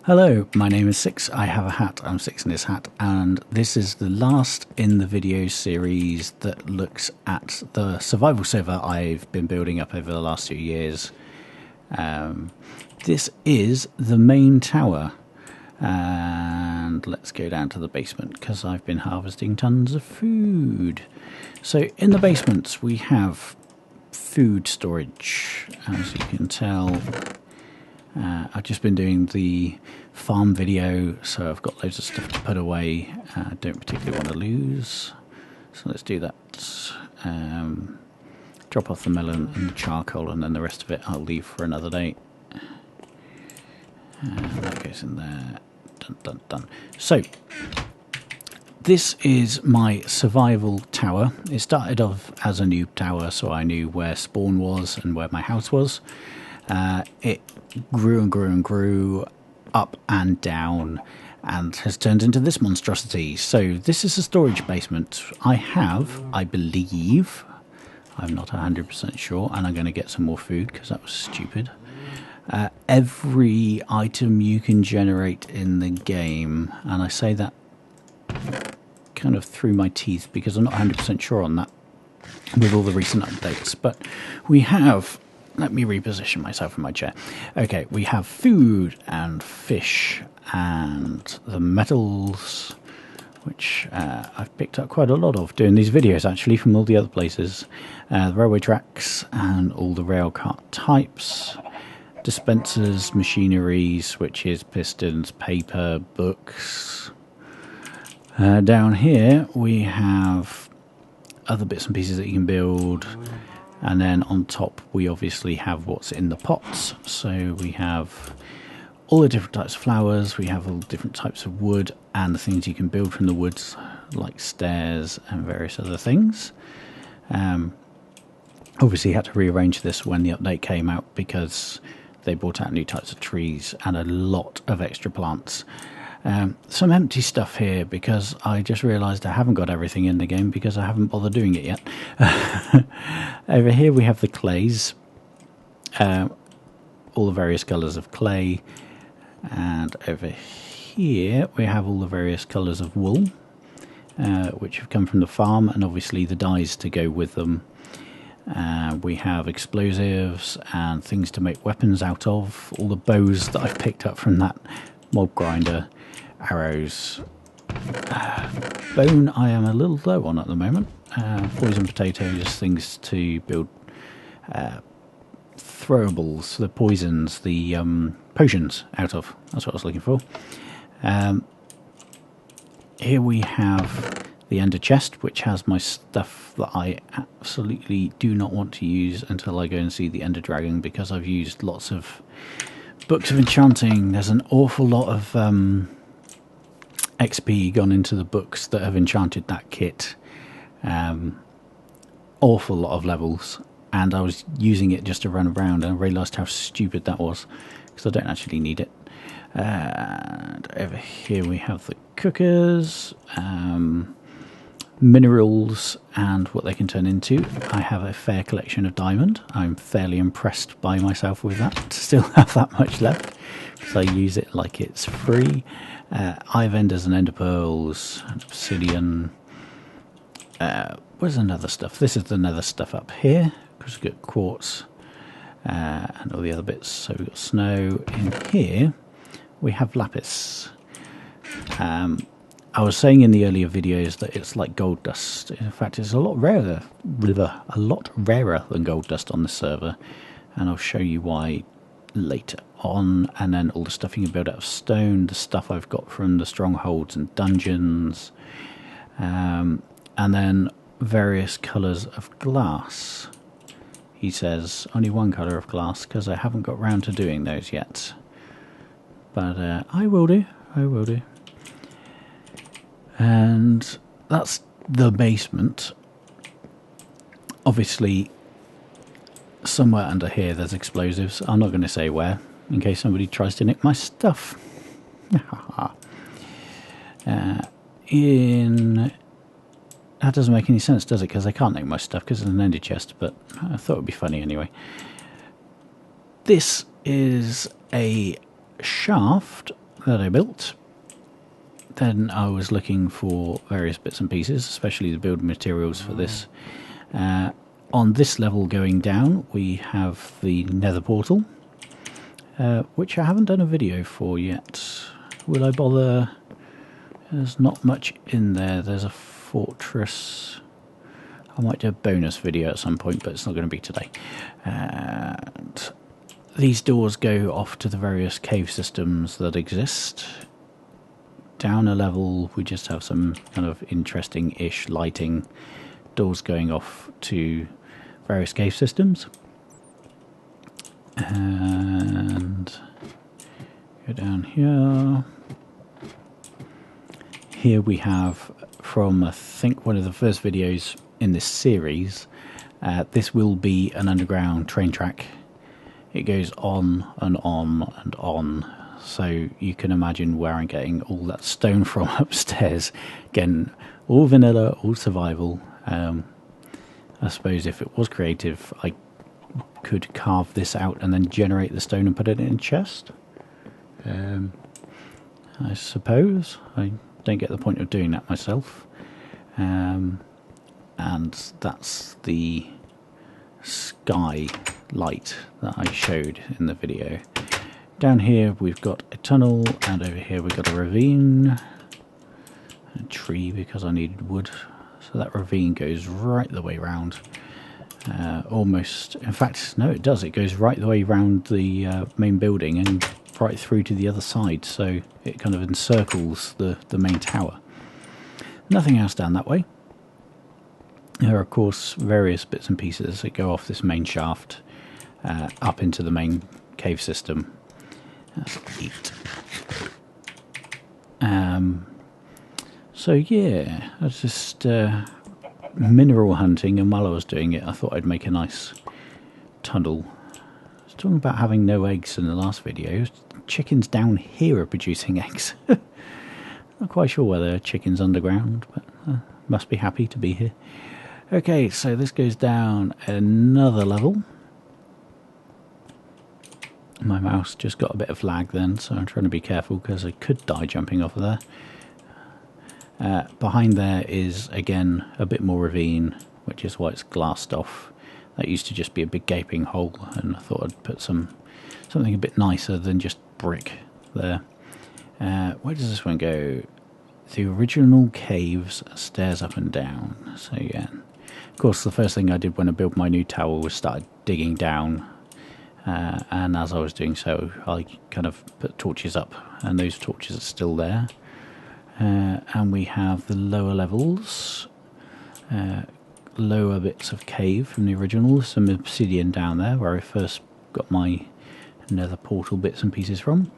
Hello, my name is SiX. I have a hat. I'm sixandhishat, and this is the last in the video series that looks at the survival server I've been building up over the last 2 years. This is the main tower, and let's go down to the basement because I've been harvesting tons of food. So in the basement we have food storage, as you can tell. I've just been doing the farm video, so I've got loads of stuff to put away. I don't particularly want to lose, so let's do that. Drop off the melon and the charcoal, and then the rest of it I'll leave for another day. That goes in there. Dun, dun, dun. So this is my survival tower. It started off as a noob tower, so I knew where spawn was and where my house was. It grew and grew and grew up and down and has turned into this monstrosity. So this is a storage basement. I believe, I'm not 100% sure, and I'm going to get some more food because that was stupid. Every item you can generate in the game, and I say that kind of through my teeth because I'm not 100% sure on that with all the recent updates, but we have... Let me reposition myself in my chair. Okay, we have food and fish and the metals, which I've picked up quite a lot of doing these videos actually from all the other places. The railway tracks and all the rail cart types, dispensers, machinery, switches, pistons, paper, books. Down here we have other bits and pieces that you can build. And then on top we obviously have what's in the pots. So we have all the different types of flowers, we have all different types of wood and the things you can build from the woods, like stairs and various other things. Obviously had to rearrange this when the update came out because they brought out new types of trees and a lot of extra plants. Some empty stuff here because I just realised I haven't got everything in the game because I haven't bothered doing it yet. Over here we have the clays, all the various colours of clay, and over here we have all the various colours of wool, which have come from the farm, and obviously the dyes to go with them. We have explosives and things to make weapons out of, all the bows that I've picked up from that mob grinder, arrows. Bone I am a little low on at the moment. Poison potatoes, things to build throwables, the poisons, the potions out of. That's what I was looking for. Here we have the ender chest, which has my stuff that I absolutely do not want to use until I go and see the ender dragon, because I've used lots of books of enchanting. There's an awful lot of XP gone into the books that have enchanted that kit. Awful lot of levels, and I was using it just to run around and I realised how stupid that was because I don't actually need it. And over here we have the cookers, minerals and what they can turn into. I have a fair collection of diamond. I'm fairly impressed by myself with that, to still have that much left because I use it like it's free. Eye vendors and ender pearls and obsidian. Where's the nether stuff? This is the nether stuff up here because we've got quartz and all the other bits. So we've got snow. In here we have lapis. I was saying in the earlier videos that it's like gold dust. In fact, it's a lot rarer than gold dust on this server, and I'll show you why later on. And then all the stuff you can build out of stone, the stuff I've got from the strongholds and dungeons, and then various colours of glass. He says only one colour of glass because I haven't got round to doing those yet, but I will do. And that's the basement. Obviously somewhere under here there's explosives. I'm not going to say where in case somebody tries to nick my stuff. That doesn't make any sense, does it? Because I can't nick my stuff because it's an ender chest, but I thought it would be funny anyway. This is a shaft that I built. Then I was looking for various bits and pieces, especially the build materials for this. On this level going down, we have the nether portal, which I haven't done a video for yet. Will I bother? There's not much in there. There's a fortress. I might do a bonus video at some point, but it's not going to be today. And these doors go off to the various cave systems that exist. Down a level, we just have some kind of interesting-ish lighting. Doors going off to various cave systems. And go down here. Here we have, from I think one of the first videos in this series, this will be an underground train track. It goes on and on and on, so you can imagine where I'm getting all that stone from upstairs. Again, all vanilla, all survival. I suppose if it was creative, I could carve this out and then generate the stone and put it in a chest. I suppose. I don't get the point of doing that myself. And that's the sky light that I showed in the video. Down here we've got a tunnel, and over here we've got a ravine, a tree because I needed wood. So that ravine goes right the way round. Almost, in fact, no, it does. It goes right the way round the main building and right through to the other side. So it kind of encircles the main tower. Nothing else down that way. There are, of course, various bits and pieces that go off this main shaft up into the main cave system. That's 8. So yeah, I was just mineral hunting, and while I was doing it, I thought I'd make a nice tunnel. I was talking about having no eggs in the last video. Chickens down here are producing eggs. Not quite sure whether chickens underground, but must be happy to be here. Okay, so this goes down another level. My mouse just got a bit of lag then, so I'm trying to be careful because I could die jumping off of there. Behind there is, again, a bit more ravine, which is why it's glassed off. That used to just be a big gaping hole, and I thought I'd put something a bit nicer than just brick there. Where does this one go? The original caves, stairs up and down. So yeah, of course the first thing I did when I built my new tower was start digging down. And as I was doing so, I kind of put torches up, and those torches are still there. And we have the lower levels, lower bits of cave from the original, some obsidian down there where I first got my nether portal bits and pieces from.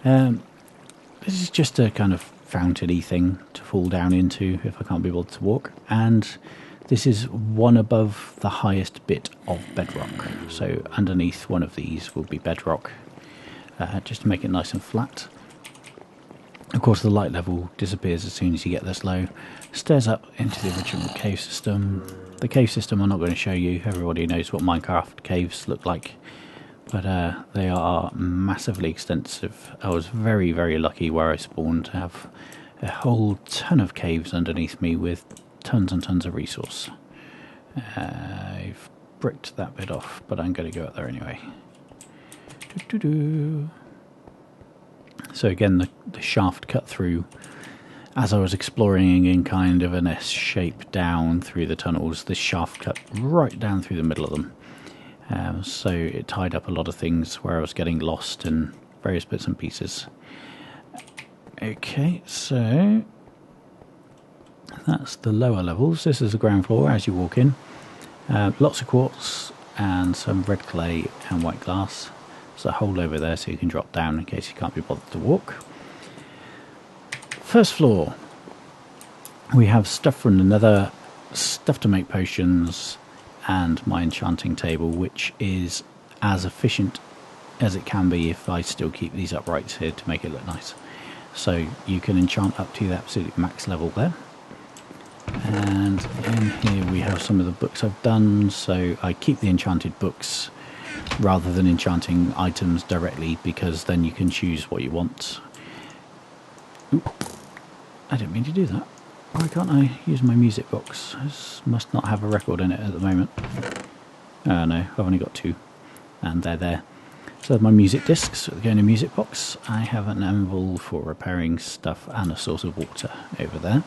This is just a kind of fountain-y thing to fall down into if I can't be bothered to walk, and this is one above the highest bit of bedrock, so underneath one of these will be bedrock, just to make it nice and flat. Of course the light level disappears as soon as you get this low. Stairs up into the original cave system. The cave system I'm not going to show you, everybody knows what Minecraft caves look like, but they are massively extensive. I was very, very lucky where I spawned to have a whole ton of caves underneath me with tons and tons of resource. I've bricked that bit off, but I'm going to go up there anyway. So again, the shaft cut through as I was exploring in kind of an S shape down through the tunnels. This shaft cut right down through the middle of them. So it tied up a lot of things where I was getting lost in various bits and pieces. Okay, so that's the lower levels. This is the ground floor as you walk in. Lots of quartz and some red clay and white glass. There's a hole over there so you can drop down in case you can't be bothered to walk. First floor. We have stuff from the nether, stuff to make potions, and my enchanting table, which is as efficient as it can be if I still keep these uprights here to make it look nice. So you can enchant up to the absolute max level there. And in here we have some of the books I've done. So I keep the enchanted books rather than enchanting items directly, because then you can choose what you want. Oop, I didn't mean to do that. Why can't I use my music box? This must not have a record in it at the moment. Oh no, I've only got 2, and they're there. So my music discs that go in a music box. I have an anvil for repairing stuff and a source of water over there.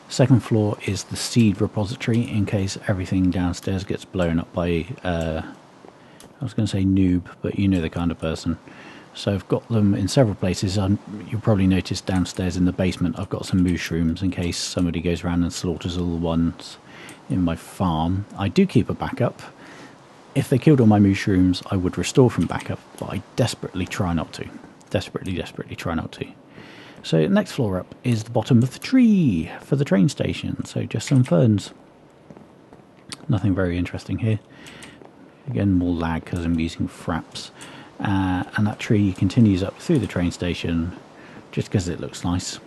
Second floor is the seed repository in case everything downstairs gets blown up by, I was going to say noob, but you know the kind of person. So I've got them in several places. You'll probably notice downstairs in the basement I've got some mushrooms in case somebody goes around and slaughters all the ones in my farm. I do keep a backup. If they killed all my mushrooms, I would restore from backup, but I desperately try not to. Desperately try not to. So next floor up is the bottom of the tree for the train station. So just some ferns. Nothing very interesting here. Again, more lag because I'm using fraps. And that tree continues up through the train station just because it looks nice.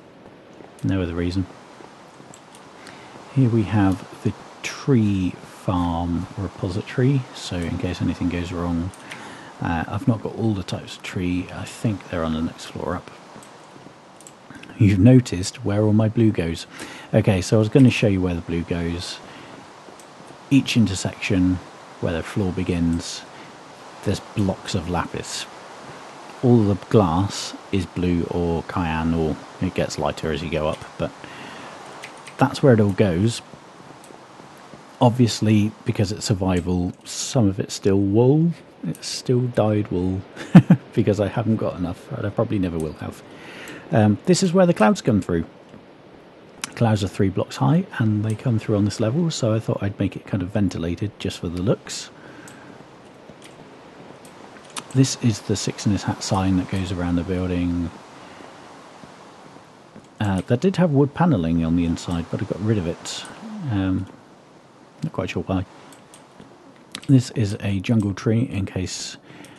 No other reason. Here we have the tree farm repository. So in case anything goes wrong, I've not got all the types of tree. I think they're on the next floor up. You've noticed where all my blue goes. Okay, so I was going to show you where the blue goes. Each intersection where the floor begins, there's blocks of lapis. All the glass is blue or cyan, or it gets lighter as you go up, but that's where it all goes. Obviously, because it's survival, some of it's still wool. It's still dyed wool because I haven't got enough, and I probably never will have. This is where the clouds come through. Clouds are 3 blocks high and they come through on this level, so I thought I'd make it kind of ventilated just for the looks. This is the SiXandhishat sign that goes around the building. That did have wood panelling on the inside, but I got rid of it. Not quite sure why. This is a jungle tree in case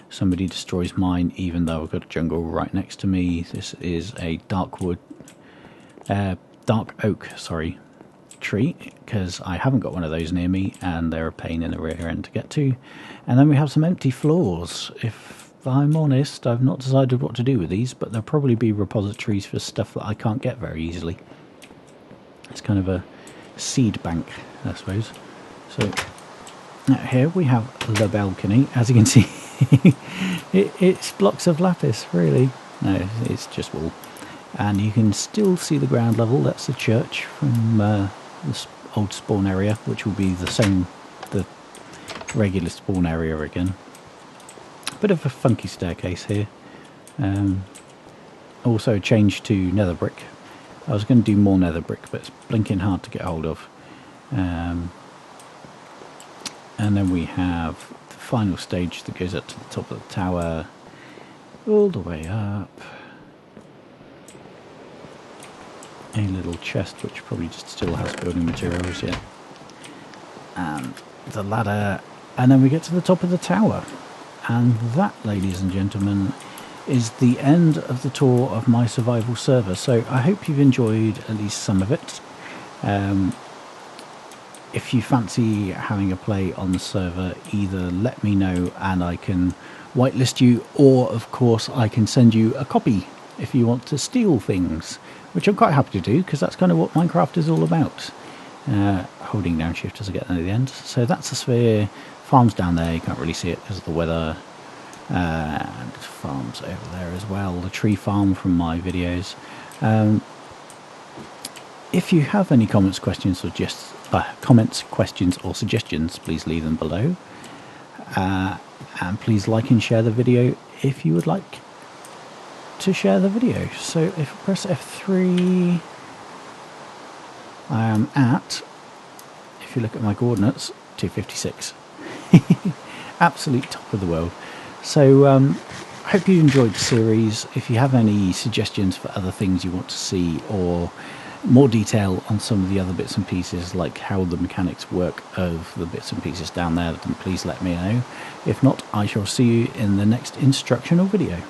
somebody destroys mine, even though I've got a jungle right next to me. This is a dark oak, tree, because I haven't got one of those near me, and they're a pain in the rear end to get to. And then we have some empty floors. If I'm honest, I've not decided what to do with these, but there'll probably be repositories for stuff that I can't get very easily. It's kind of a seed bank, I suppose. So here we have the balcony. As you can see, it's blocks of lapis, really. No, it's just wool. And you can still see the ground level. That's the church from this old spawn area, which will be the same, the regular spawn area again. Bit of a funky staircase here. Also changed to nether brick. I was going to do more nether brick, but it's blinking hard to get hold of. And then we have the final stage that goes up to the top of the tower, all the way up. A little chest which probably just still has building materials yet. And the ladder. And then we get to the top of the tower. And that, ladies and gentlemen, is the end of the tour of my survival server. So I hope you've enjoyed at least some of it. If you fancy having a play on the server, either let me know and I can whitelist you, or of course I can send you a copy if you want to steal things, which I'm quite happy to do because that's kind of what Minecraft is all about. Holding down shift as I get to the end. So that's the sphere. Farms down there, you can't really see it because of the weather. And farms over there as well. The tree farm from my videos. If you have any comments, questions, or questions or suggestions, please leave them below. And please like and share the video if you would like to share the video. So if I press F3, I am at, if you look at my coordinates, 256. Absolute top of the world. So I hope you enjoyed the series. If you have any suggestions for other things you want to see, or more detail on some of the other bits and pieces, like how the mechanics work of the bits and pieces down there, then please let me know. If not, I shall see you in the next instructional video.